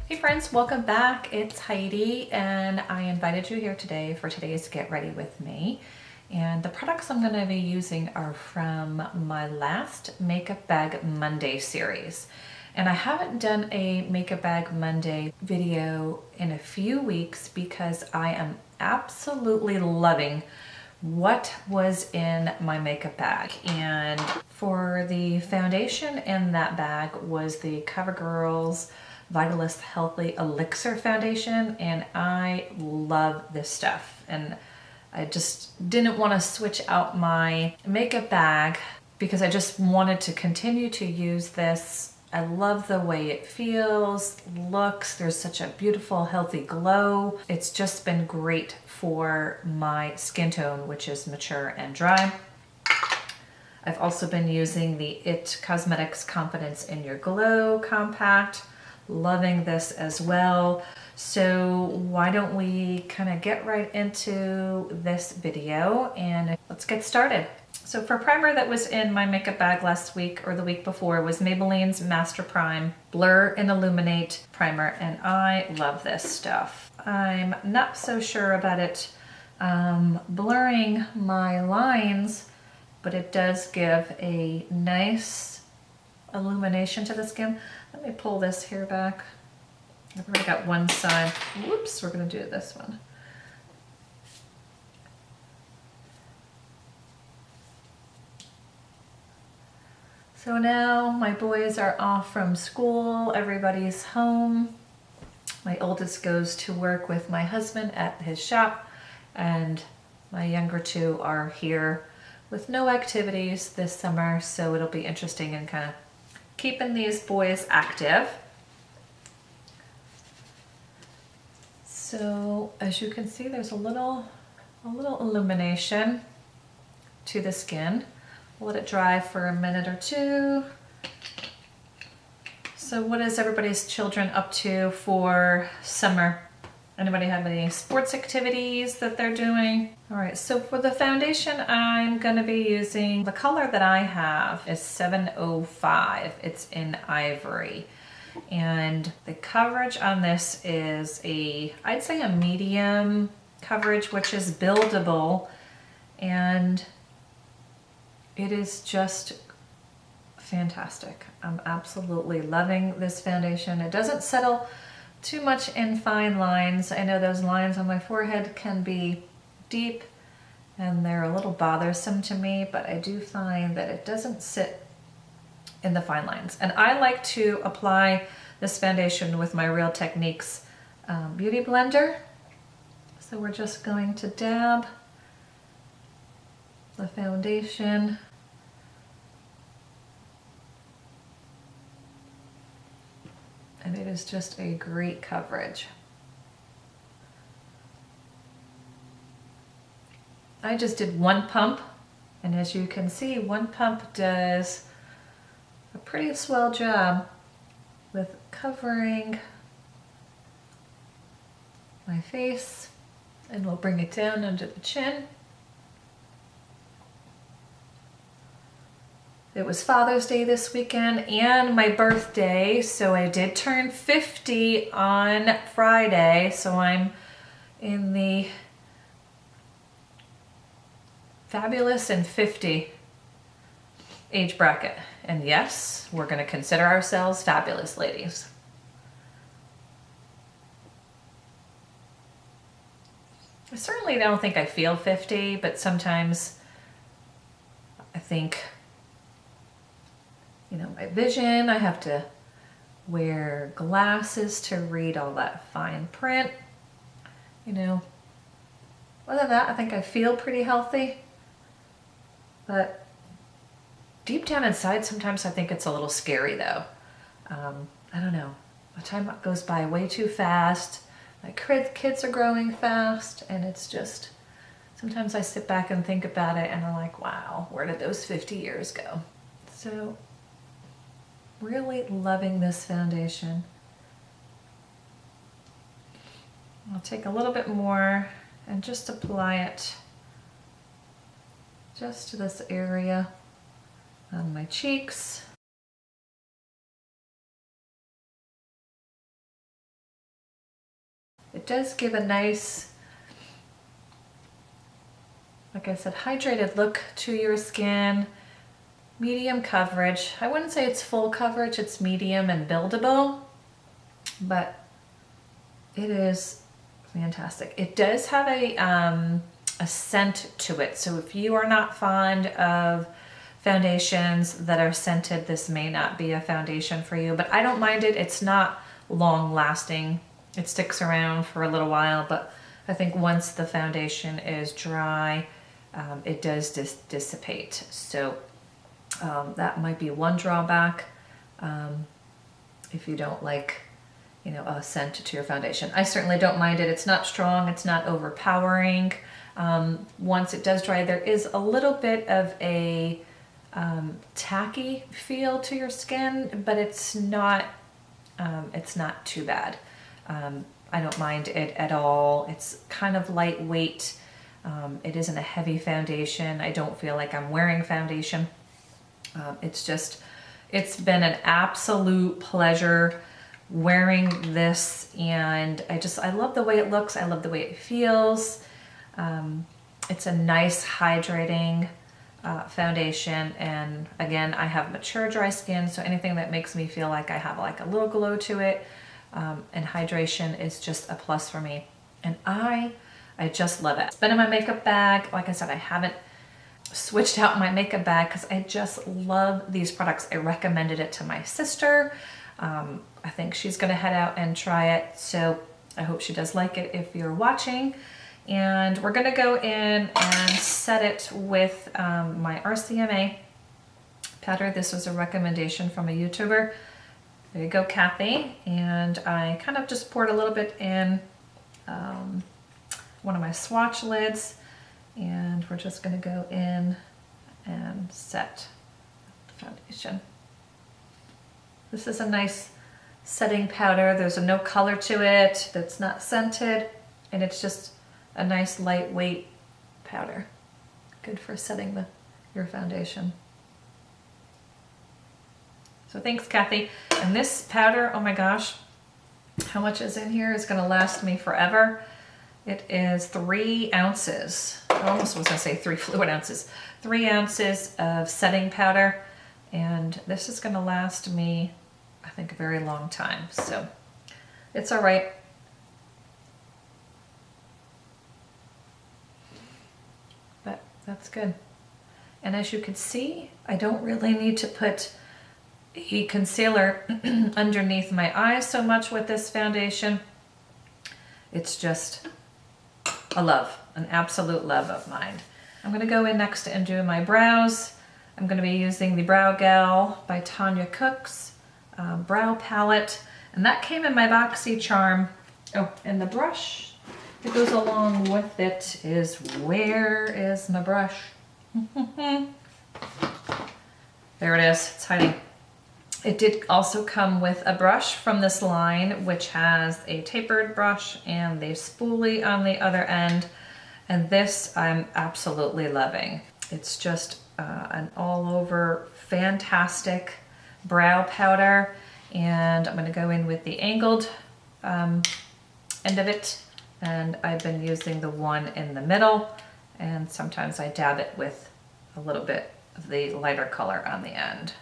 Hey friends, welcome back. It's Heidi and I invited you here today for today's Get Ready With Me. And the products I'm going to be using are from my last Makeup Bag Monday series. And I haven't done a Makeup Bag Monday video in a few weeks because I am absolutely loving what was in my makeup bag. And for the foundation in that bag was the CoverGirl's Vitalist Healthy Elixir Foundation, and I love this stuff. And I just didn't want to switch out my makeup bag because I just wanted to continue to use this. I love the way it feels, looks. There's such a beautiful, healthy glow. It's just been great for my skin tone, which is mature and dry. I've also been using the IT Cosmetics Confidence in Your Glow Compact. Loving this as well. So why don't we kind of get right into this video and let's get started. So for primer that was in my makeup bag last week or the week before was Maybelline's Master Prime Blur and Illuminate Primer, and I love this stuff. I'm not so sure about it blurring my lines, but it does give a nice illumination to the skin. Let me pull this here back. I've already got one side. Whoops, we're going to do this one. So now my boys are off from school. Everybody's home. My oldest goes to work with my husband at his shop, and my younger two are here with no activities this summer, so it'll be interesting and kind of keeping these boys active. So as you can see, there's a little illumination to the skin. Let it dry for a minute or two. So what is everybody's children up to for summer? Anybody have any sports activities that they're doing? All right, so for the foundation, I'm gonna be using, the color that I have is 705. It's in ivory. And the coverage on this is I'd say a medium coverage, which is buildable. And it is just fantastic. I'm absolutely loving this foundation. It doesn't settle too much in fine lines. I know those lines on my forehead can be deep and they're a little bothersome to me, but I do find that it doesn't sit in the fine lines. And I like to apply this foundation with my Real Techniques beauty blender. So we're just going to dab the foundation. And it is just a great coverage. I just did one pump, and as you can see, one pump does a pretty swell job with covering my face, and we'll bring it down under the chin. It was Father's Day this weekend and my birthday, so I did turn 50 on Friday, so I'm in the fabulous and 50 age bracket. And yes, we're going to consider ourselves fabulous ladies. I certainly don't think I feel 50, but sometimes I think, you know, my vision, I have to wear glasses to read all that fine print. You know, other than that, I think I feel pretty healthy. But deep down inside, sometimes I think it's a little scary though. I don't know. The time goes by way too fast. My kids are growing fast, and it's just, sometimes I sit back and think about it and I'm like, wow, where did those 50 years go? So really loving this foundation. I'll take a little bit more and just apply it just to this area on my cheeks. It does give a nice, like I said, hydrated look to your skin. Medium coverage. I wouldn't say it's full coverage, it's medium and buildable, but it is fantastic. It does have a scent to it, so if you are not fond of foundations that are scented, this may not be a foundation for you, but I don't mind it. It's not long lasting. It sticks around for a little while, but I think once the foundation is dry, it does dissipate. So that might be one drawback if you don't like, you know, a scent to your foundation. I certainly don't mind it. It's not strong, it's not overpowering. Once it does dry, there is a little bit of a tacky feel to your skin, but it's not too bad. I don't mind it at all. It's kind of lightweight. It isn't a heavy foundation. I don't feel like I'm wearing foundation. It's been an absolute pleasure wearing this, and I love the way it looks. I love the way it feels. It's a nice hydrating foundation, and again, I have mature dry skin, so anything that makes me feel like I have like a little glow to it, and hydration is just a plus for me, and I just love it. It's been in my makeup bag. Like I said, I haven't switched out my makeup bag because I just love these products. I recommended it to my sister. I think she's gonna head out and try it, so I hope she does like it if you're watching. And we're gonna go in and set it with my RCMA powder. This was a recommendation from a YouTuber. There you go, Kathy. And I kind of just poured a little bit in one of my swatch lids, and we're just gonna go in and set the foundation. This is a nice setting powder. There's no color to it, that's not scented, and it's just a nice lightweight powder. Good for setting your foundation. So thanks, Kathy. And this powder, oh my gosh, how much is in here? It's gonna last me forever. It is 3 ounces. I almost was gonna say 3 fluid ounces. 3 ounces of setting powder. And this is gonna last me, I think, a very long time. So it's all right. But that's good. And as you can see, I don't really need to put a concealer underneath my eyes so much with this foundation. It's just a love, an absolute love of mine. I'm gonna go in next and do my brows. I'm gonna be using the Brow Gel by Tanya Cook's brow palette. And that came in my Boxycharm. Oh, and the brush that goes along with it is, where is my brush? There it is, it's hiding. It did also come with a brush from this line, which has a tapered brush and the spoolie on the other end. And this I'm absolutely loving. It's just an all over fantastic brow powder. And I'm gonna go in with the angled end of it. And I've been using the one in the middle. And sometimes I dab it with a little bit of the lighter color on the end.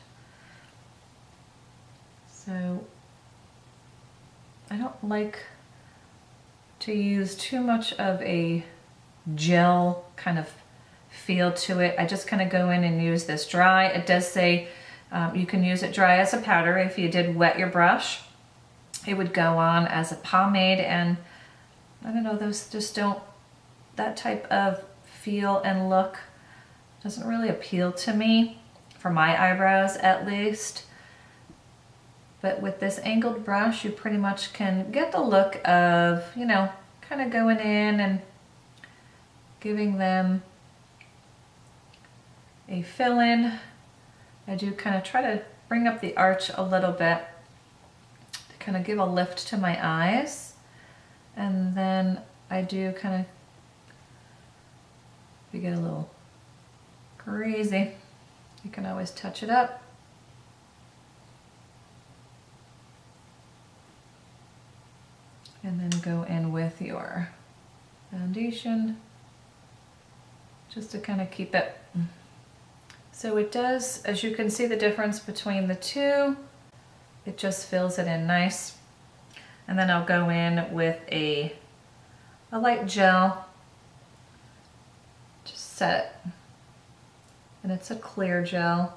So I don't like to use too much of a gel kind of feel to it. I just kind of go in and use this dry. It does say you can use it dry as a powder. If you did wet your brush, it would go on as a pomade, and I don't know, those just don't, that type of feel and look doesn't really appeal to me, for my eyebrows at least. But with this angled brush, you pretty much can get the look of, you know, kind of going in and giving them a fill-in. I do kind of try to bring up the arch a little bit to kind of give a lift to my eyes. And then I do kind of, if you get a little crazy, you can always touch it up. And then go in with your foundation just to kind of keep it. So it does, as you can see the difference between the two, it just fills it in nice. And then I'll go in with a light gel, just set it. And it's a clear gel.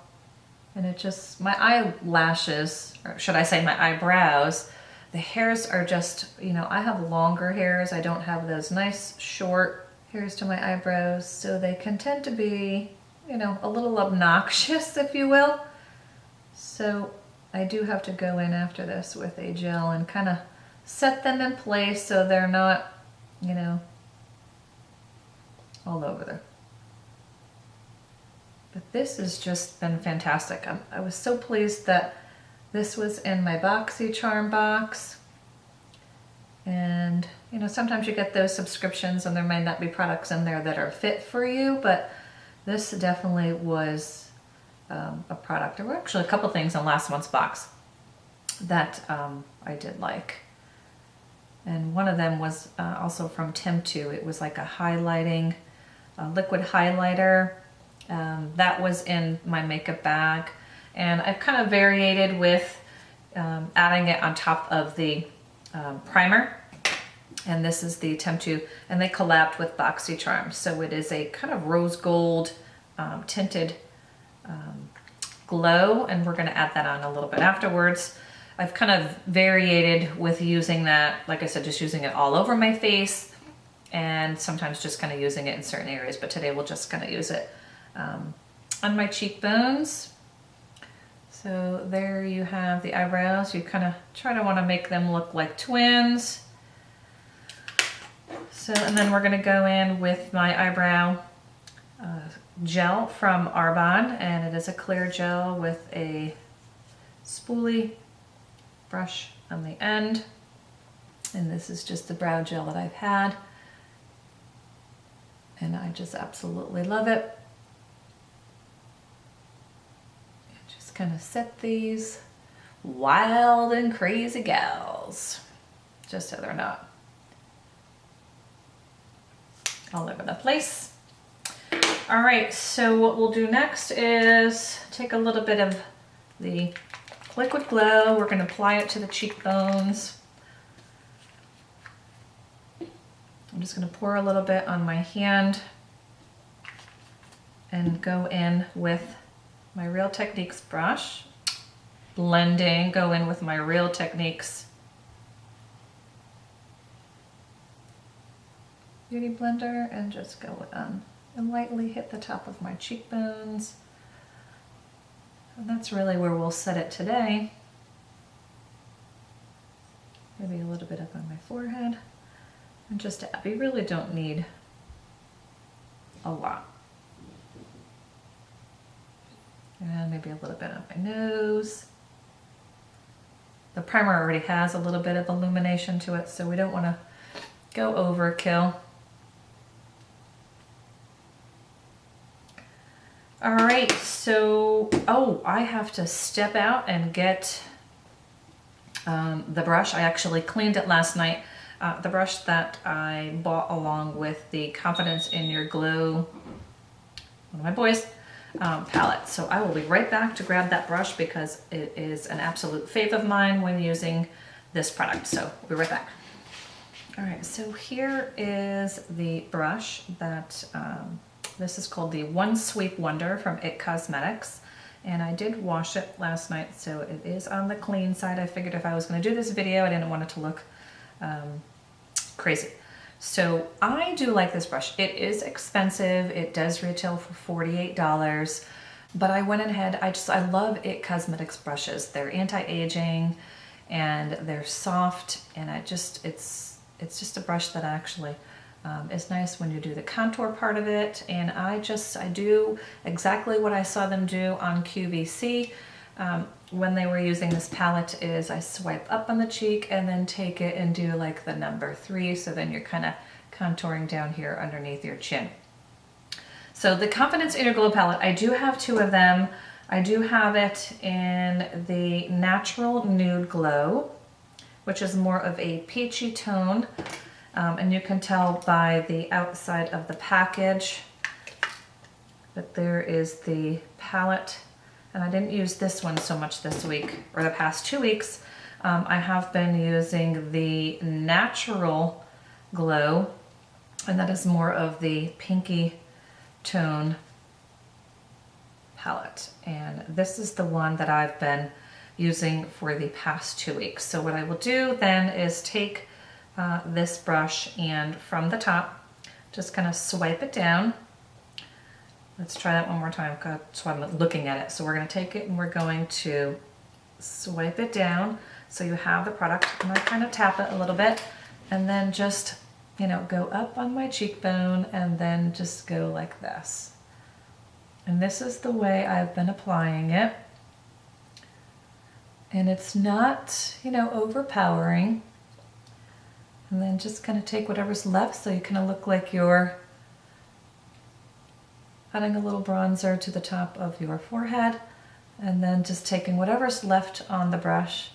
And it just, my eyelashes, or should I say my eyebrows, the hairs are just, you know, I have longer hairs. I don't have those nice short hairs to my eyebrows. So they can tend to be, you know, a little obnoxious, if you will. So I do have to go in after this with a gel and kind of set them in place so they're not, you know, all over there. But this has just been fantastic. I was so pleased that this was in my Boxycharm box. And, you know, sometimes you get those subscriptions and there might not be products in there that are fit for you, but this definitely was a product. There were actually a couple things in last month's box that I did like. And one of them was also from Temptu. It was like a highlighting, liquid highlighter. That was in my makeup bag. And I've kind of variated with adding it on top of the primer. And this is the Temptu, and they collabed with Boxycharm. So it is a kind of rose gold tinted glow, and we're gonna add that on a little bit afterwards. I've kind of variated with using that, like I said, just using it all over my face, and sometimes just kind of using it in certain areas, but today we'll just kind of use it on my cheekbones. So there you have the eyebrows. You kind of try to want to make them look like twins. So, and then we're going to go in with my eyebrow gel from Arbonne, and it is a clear gel with a spoolie brush on the end. And this is just the brow gel that I've had, and I just absolutely love it. Just kind of set these wild and crazy gals, just so they're not all over the place. All right, so what we'll do next is take a little bit of the liquid glow. We're going to apply it to the cheekbones. I'm just going to pour a little bit on my hand and go in with my Real Techniques brush. Blending, go in with my Real Techniques beauty blender and just go on and lightly hit the top of my cheekbones. And that's really where we'll set it today. Maybe a little bit up on my forehead. And just to, we really don't need a lot. And maybe a little bit on my nose. The primer already has a little bit of illumination to it, so we don't want to go overkill. All right, so, oh, I have to step out and get the brush. I actually cleaned it last night. The brush that I bought along with the Confidence in Your Glow, one of my boys, palette. So I will be right back to grab that brush because it is an absolute fave of mine when using this product. So we'll be right back. All right, so here is the brush that, this is called the One Sweep Wonder from IT Cosmetics. And I did wash it last night, so it is on the clean side. I figured if I was gonna do this video, I didn't want it to look crazy. So I do like this brush. It is expensive. It does retail for $48, but I went ahead, I love IT Cosmetics brushes. They're anti-aging and they're soft, and it's just a brush that actually is nice when you do the contour part of it. And I do exactly what I saw them do on QVC when they were using this palette. Is I swipe up on the cheek and then take it and do like the number 3, so then you're kind of contouring down here underneath your chin. So the Confidence in Your Glow palette, I do have 2 of them. I do have it in the Natural Nude Glow, which is more of a peachy tone. And you can tell by the outside of the package that there is the palette. And I didn't use this one so much this week, or the past 2 weeks. I have been using the Natural Glow, and that is more of the pinky tone palette. And this is the one that I've been using for the past 2 weeks. So what I will do then is take this brush and from the top, just kind of swipe it down. Let's try that one more time, so I'm looking at it. So we're gonna take it and we're going to swipe it down so you have the product. And I kind of tap it a little bit and then just, you know, go up on my cheekbone and then just go like this. And this is the way I've been applying it. And it's not, you know, overpowering. And then just kind of take whatever's left so you kind of look like you're adding a little bronzer to the top of your forehead. And then just taking whatever's left on the brush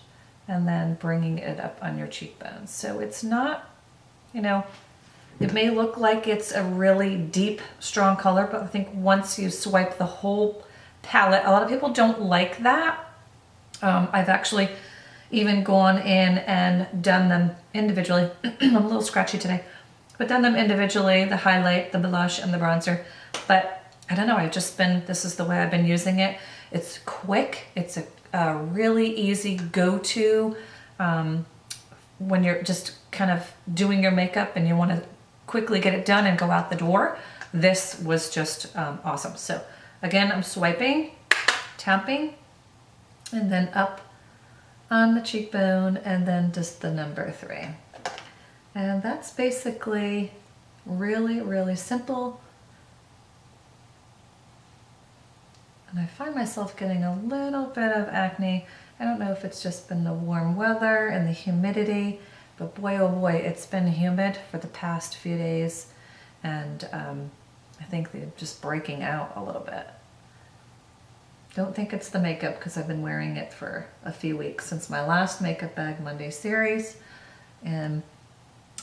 and then bringing it up on your cheekbones. So it's not, you know, it may look like it's a really deep, strong color, but I think once you swipe the whole palette, a lot of people don't like that. I've actually even gone in and done them individually. I'm a little scratchy today, but done them individually, the highlight, the blush, and the bronzer. But I don't know, I've just been, this is the way I've been using it. It's quick, it's a really easy go-to when you're just kind of doing your makeup and you want to quickly get it done and go out the door. This was just awesome. So again, I'm swiping, tapping, and then up on the cheekbone, and then just the number 3. And that's basically really, really simple. And I find myself getting a little bit of acne. I don't know if it's just been the warm weather and the humidity, but boy, oh boy, it's been humid for the past few days. And I think they're just breaking out a little bit. Don't think it's the makeup because I've been wearing it for a few weeks since my last Makeup Bag Monday series. And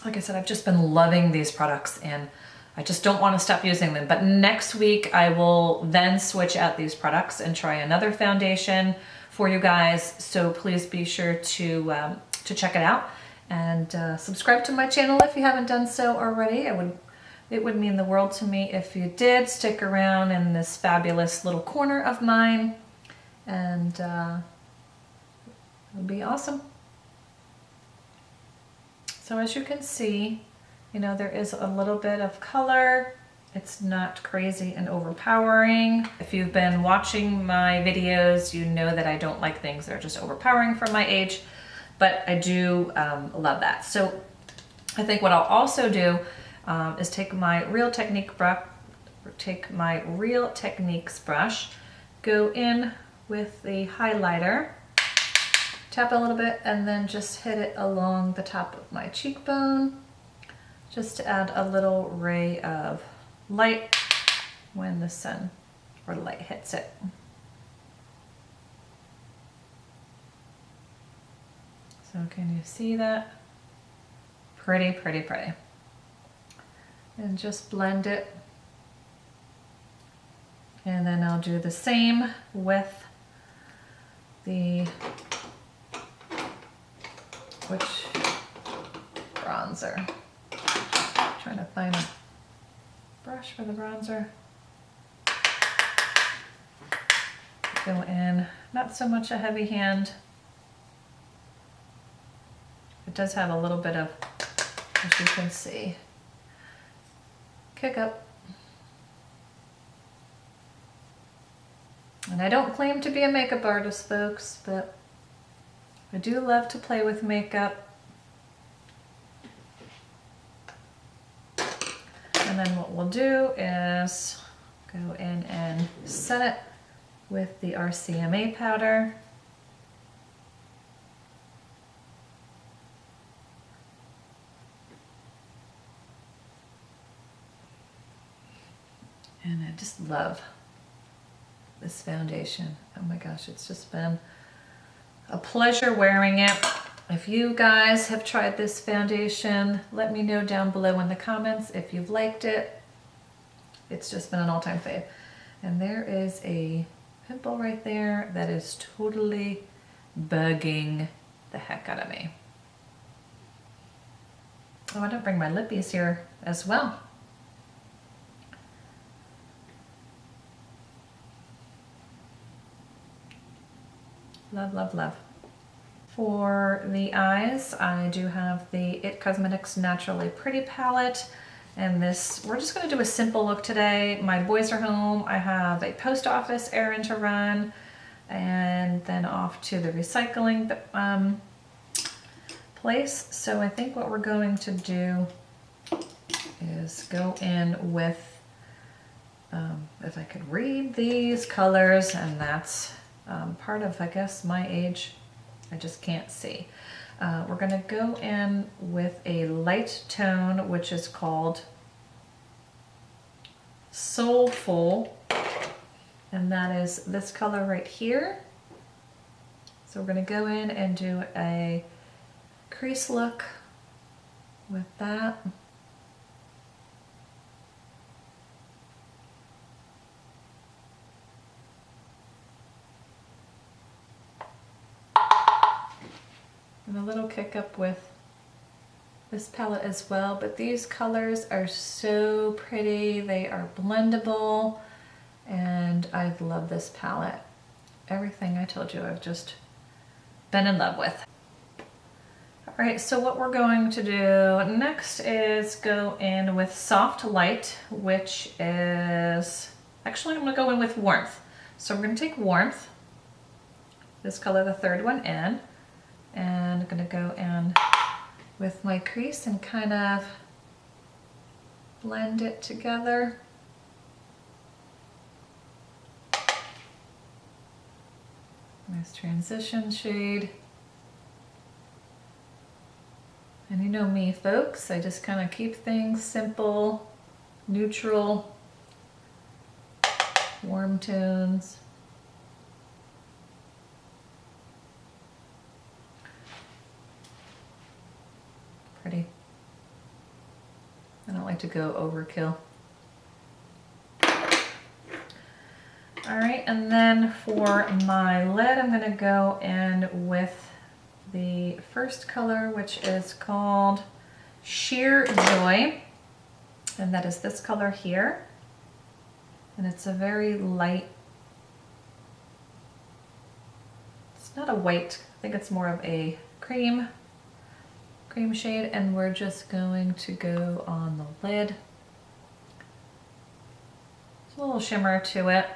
like I said, I've just been loving these products and I just don't want to stop using them. But next week I will then switch out these products and try another foundation for you guys. So please be sure to check it out and subscribe to my channel if you haven't done so already. It would mean the world to me if you did stick around in this fabulous little corner of mine, and it would be awesome. So as you can see, you know, there is a little bit of color. It's not crazy and overpowering. If you've been watching my videos, you know that I don't like things that are just overpowering for my age, but I do love that. So I think what I'll also do is take my Real Techniques brush, go in with the highlighter, tap a little bit, and then just hit it along the top of my cheekbone, just to add a little ray of light when the sun or light hits it. So can you see that? Pretty, pretty, pretty. And just blend it. And then I'll do the same with the bronzer. Trying to find a brush for the bronzer. Go in, not so much a heavy hand. It does have a little bit of, as you can see, kick up. And I don't claim to be a makeup artist, folks, but I do love to play with makeup. And then what we'll do is go in and set it with the RCMA powder. And I just love this foundation. Oh my gosh, it's just been a pleasure wearing it. If you guys have tried this foundation, let me know down below in the comments if you've liked it. It's just been an all-time fave. And there is a pimple right there that is totally bugging the heck out of me. Oh, I didn't bring my lippies here as well. Love, love, love. For the eyes, I do have the It Cosmetics Naturally Pretty palette. And this, we're just gonna do a simple look today. My boys are home. I have a post office errand to run and then off to the recycling place. So I think what we're going to do is go in with, if I could read these colors, and that's part of, I guess, my age. I just can't see. We're gonna go in with a light tone, which is called Soulful, and that is this color right here. So we're gonna go in and do a crease look with that. And a little kick up with this palette as well, but these colors are so pretty. They are blendable, and I love this palette. Everything I told you I've just been in love with. All right, so what we're going to do next is go in with Soft Light, which is, actually I'm gonna go in with Warmth. So we're gonna take Warmth, this color, the third one in, and I'm gonna go in with my crease and kind of blend it together. Nice transition shade. And you know me, folks, I just kind of keep things simple, neutral, warm tones. Pretty. I don't like to go overkill. All right, and then for my lid, I'm gonna go in with the first color, which is called Sheer Joy, and that is this color here. And it's a very light, it's not a white, I think it's more of a cream shade, and we're just going to go on the lid. There's a little shimmer to it.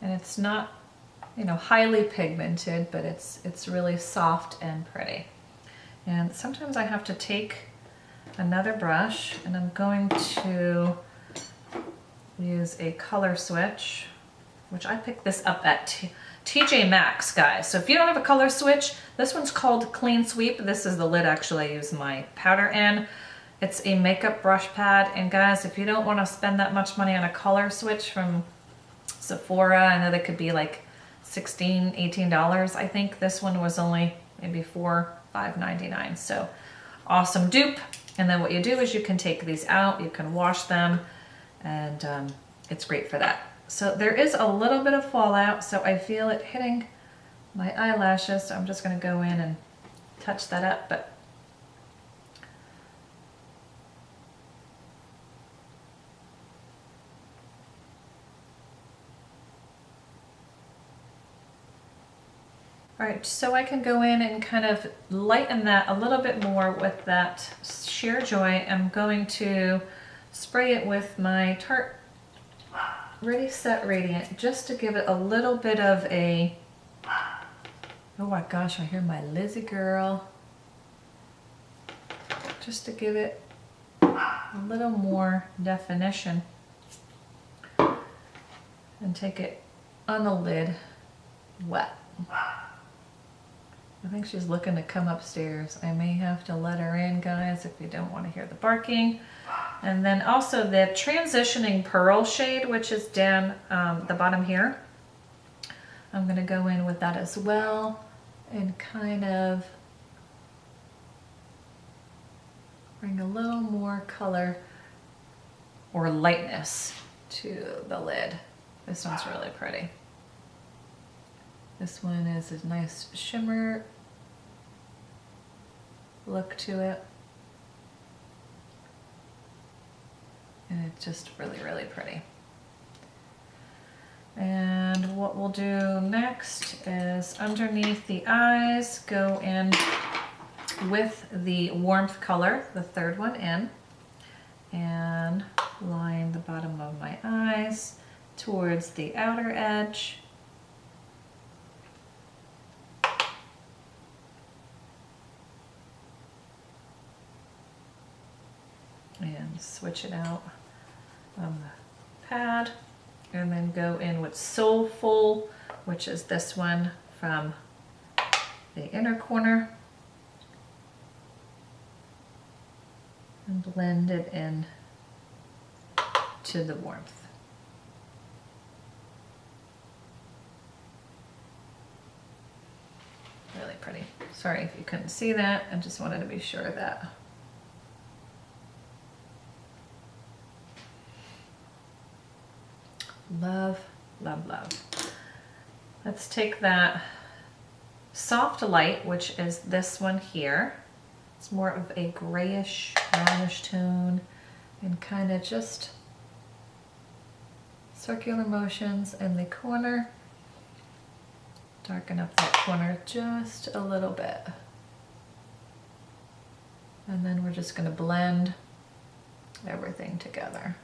And it's not, you know, highly pigmented, but it's really soft and pretty. And sometimes I have to take another brush, and I'm going to use a color switch, which I picked this up at TJ Maxx, guys. So if you don't have a color switch, this one's called Clean Sweep. This is the lid actually I use my powder in. It's a makeup brush pad. And guys, if you don't want to spend that much money on a color switch from Sephora, I know they could be like $16, $18. I think this one was only maybe $5.99. So awesome dupe. And then what you do is you can take these out, you can wash them, and it's great for that. So there is a little bit of fallout, so I feel it hitting my eyelashes, so I'm just going to go in and touch that up. But all right, so I can go in and kind of lighten that a little bit more with that Sheer Joy. I'm going to spray it with my Tarte Ready Set Radiant, just to give it a little bit of a, oh my gosh, I hear my Lizzie girl. Just to give it a little more definition. And take it on the lid wet. I think she's looking to come upstairs. I may have to let her in, guys, if you don't want to hear the barking. And then also the Transitioning Pearl shade, which is down the bottom here. I'm gonna go in with that as well and kind of bring a little more color or lightness to the lid. This one's really pretty. This one is a nice shimmer look to it. And it's just really, really pretty. And what we'll do next is underneath the eyes, go in with the warmth color, the third one in, and line the bottom of my eyes towards the outer edge. And switch it out on the pad, and then go in with Soulful, which is this one from the inner corner, and blend it in to the warmth. Really pretty. Sorry if you couldn't see that. I just wanted to be sure that love, love, love. Let's take that soft light, which is this one here. It's more of a grayish, brownish tone, and kind of just circular motions in the corner. Darken up that corner just a little bit. And then we're just going to blend everything together.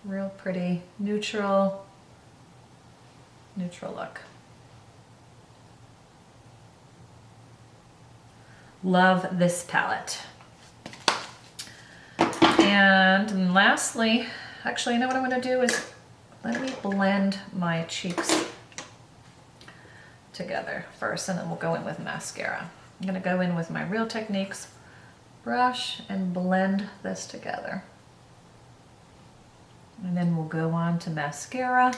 Real pretty, neutral look. Love this palette. And lastly, actually, you know what I'm going to do is let me blend my cheeks together first, and then we'll go in with mascara. I'm going to go in with my Real Techniques brush and blend this together. And then we'll go on to mascara.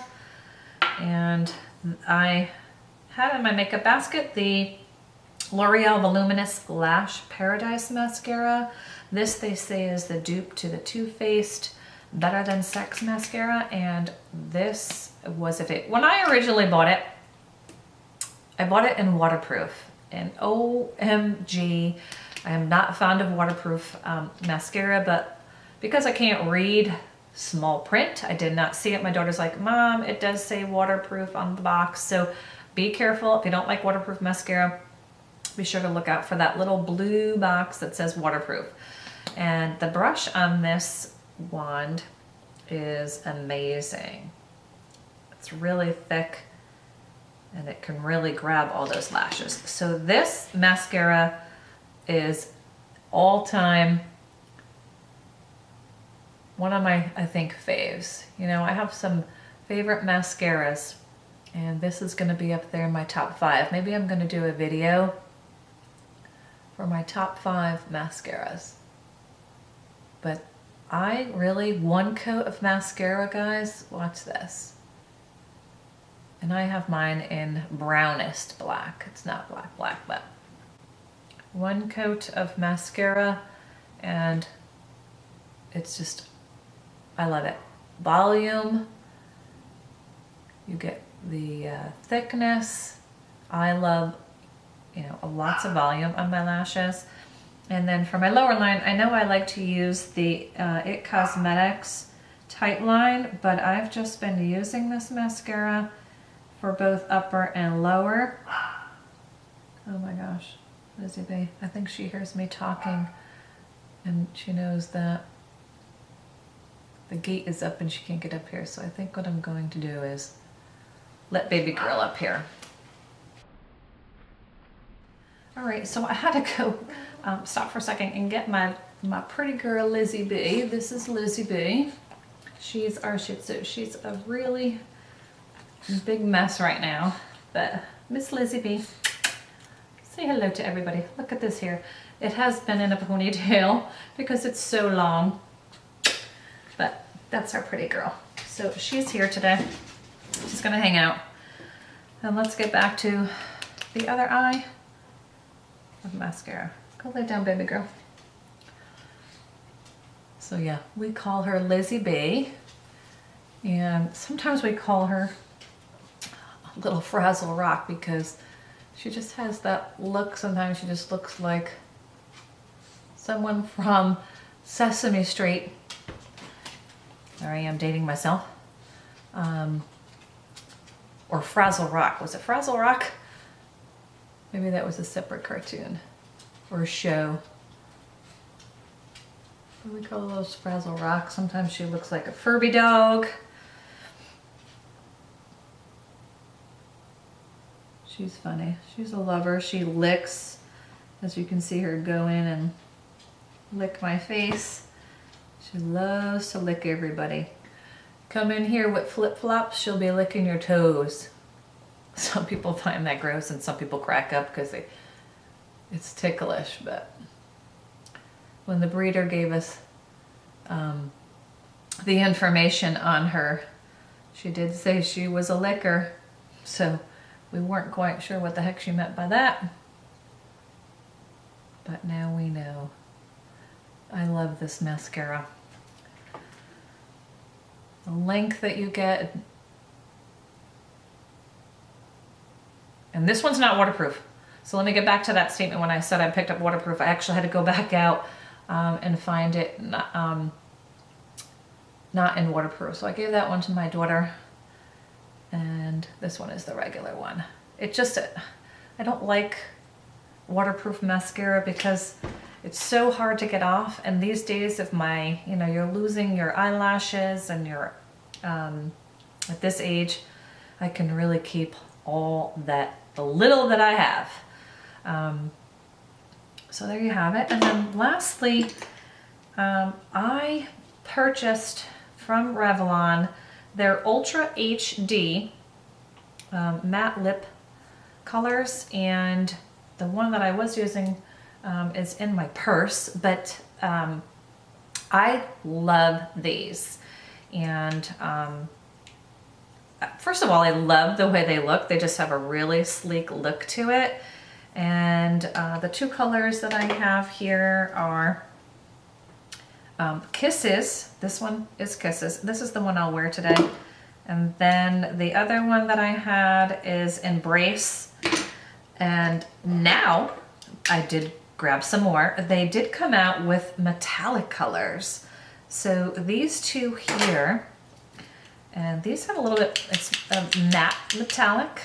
And I had in my makeup basket the L'Oreal Voluminous Lash Paradise Mascara. This, they say, is the dupe to the Too Faced Better Than Sex Mascara. And this was a fit. When I originally bought it, I bought it in waterproof. And OMG, I am not fond of waterproof mascara, but because I can't read small print, I did not see it. My daughter's like, Mom, it does say waterproof on the box. So be careful. If you don't like waterproof mascara, be sure to look out for that little blue box that says waterproof. And the brush on this wand is amazing. It's really thick and it can really grab all those lashes. So this mascara is all-time one of my, I think, faves. You know, I have some favorite mascaras, and this is going to be up there in my top 5. Maybe I'm going to do a video for my top 5 mascaras. But I really, one coat of mascara, guys, watch this. And I have mine in brownest black. It's not black, but one coat of mascara, and it's just, I love it. Volume, you get the thickness. I love, you know, lots of volume on my lashes. And then for my lower line, I know I like to use the IT Cosmetics Tight Line, but I've just been using this mascara for both upper and lower. Oh my gosh, Lizzie B, I think she hears me talking and she knows that the gate is up and she can't get up here. So I think what I'm going to do is let baby girl up here. All right, so I had to go stop for a second and get my pretty girl Lizzie B. This is Lizzie B. She's our Shih Tzu. She's a really big mess right now, but Miss Lizzie B, say hello to everybody. Look at this here. It has been in a ponytail because it's so long, but that's our pretty girl. So she's here today. She's gonna hang out. And let's get back to the other eye of mascara. Go lay down, baby girl. So yeah, we call her Lizzie B. And sometimes we call her Little Frazzle Rock because she just has that look. Sometimes she just looks like someone from Sesame Street. There I am dating myself. Or Frazzle Rock. Was it Frazzle Rock? Maybe that was a separate cartoon or a show. What do we call those? Frazzle Rock. Sometimes she looks like a Furby dog. She's funny. She's a lover. She licks, as you can see her go in and lick my face. She loves to lick everybody. Come in here with flip-flops, she'll be licking your toes. Some people find that gross and some people crack up because it's ticklish, but when the breeder gave us the information on her, she did say she was a licker, so we weren't quite sure what the heck she meant by that. But now we know. I love this mascara. The length that you get. And this one's not waterproof. So let me get back to that statement when I said I picked up waterproof. I actually had to go back out and find it not in waterproof. So I gave that one to my daughter. And this one is the regular one. It just, I don't like waterproof mascara because it's so hard to get off. And these days of my, you're losing your eyelashes and your, at this age, I can really keep all that, the little that I have. So there you have it. And then lastly, I purchased from Revlon their Ultra HD matte lip colors, and the one that I was using is in my purse, but I love these. And first of all, I love the way they look. They just have a really sleek look to it. And the two colors that I have here are Kisses. This one is Kisses. This is the one I'll wear today. And then the other one that I had is Embrace. And now I did grab some more. They did come out with metallic colors. So these two here, and these have a little bit, it's a matte metallic.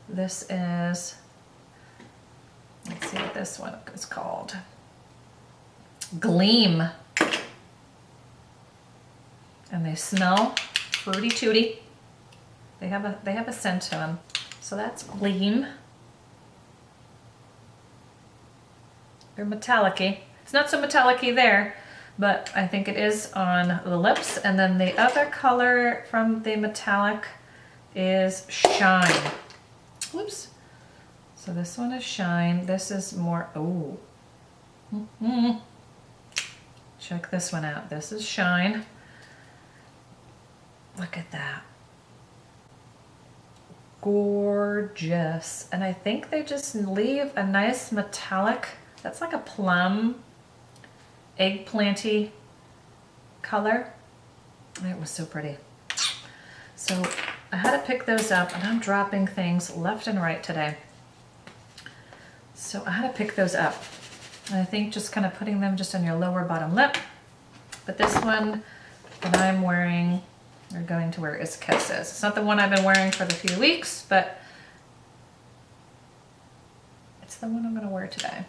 This is, let's see what this one is called. Gleam. And they smell fruity tooty. They have a scent to them. So that's Gleam. They're metallic-y. It's not so metallic-y there, but I think it is on the lips. And then the other color from the metallic is Shine. Whoops. So this one is Shine. This is more, oh. Check this one out. This is Shine. Look at that. Gorgeous. And I think they just leave a nice metallic, that's like a plum, eggplanty color. It was so pretty. So I had to pick those up, and I'm dropping things left and right today. So I had to pick those up. And I think just kind of putting them just on your lower bottom lip. But this one that I'm wearing, or going to wear, is Kisses. It's not the one I've been wearing for the few weeks, but it's the one I'm going to wear today.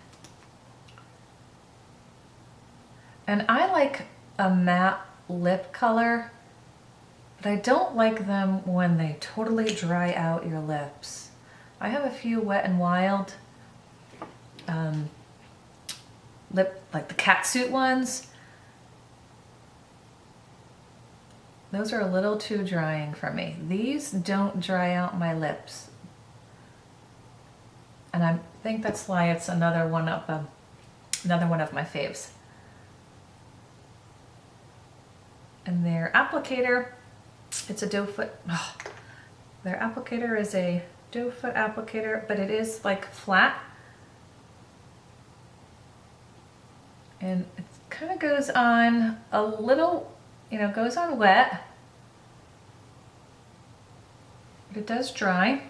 And I like a matte lip color, but I don't like them when they totally dry out your lips. I have a few Wet n Wild lip, like the catsuit ones. Those are a little too drying for me. These don't dry out my lips. And I think that's why it's another one of Another one of my faves. And their applicator, it's a doe foot. Oh, their applicator is a doe foot applicator, but it is like flat. And it kind of goes on a little, you know, goes on wet. But it does dry.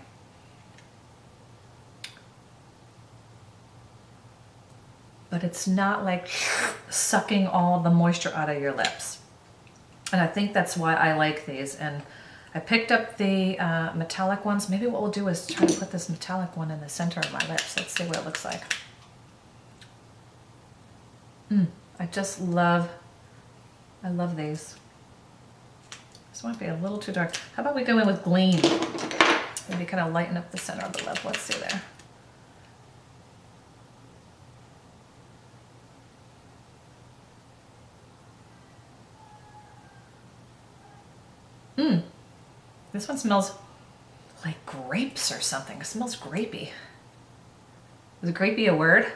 But it's not like sucking all the moisture out of your lips. And I think that's why I like these. And I picked up the metallic ones. Maybe what we'll do is try to put this metallic one in the center of my lips. Let's see what it looks like. I just love, I love these. This might be a little too dark. How about we go in with Gleam? Maybe kind of lighten up the center of the lip. Let's see there. This one smells like grapes or something. It smells grapey. Is grapey a word?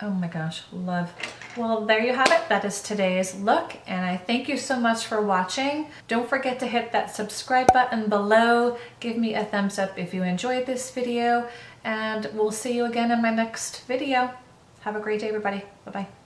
Oh my gosh, love. Well, there you have it. That is today's look, and I thank you so much for watching. Don't forget to hit that subscribe button below. Give me a thumbs up if you enjoyed this video, and we'll see you again in my next video. Have a great day, everybody. Bye-bye.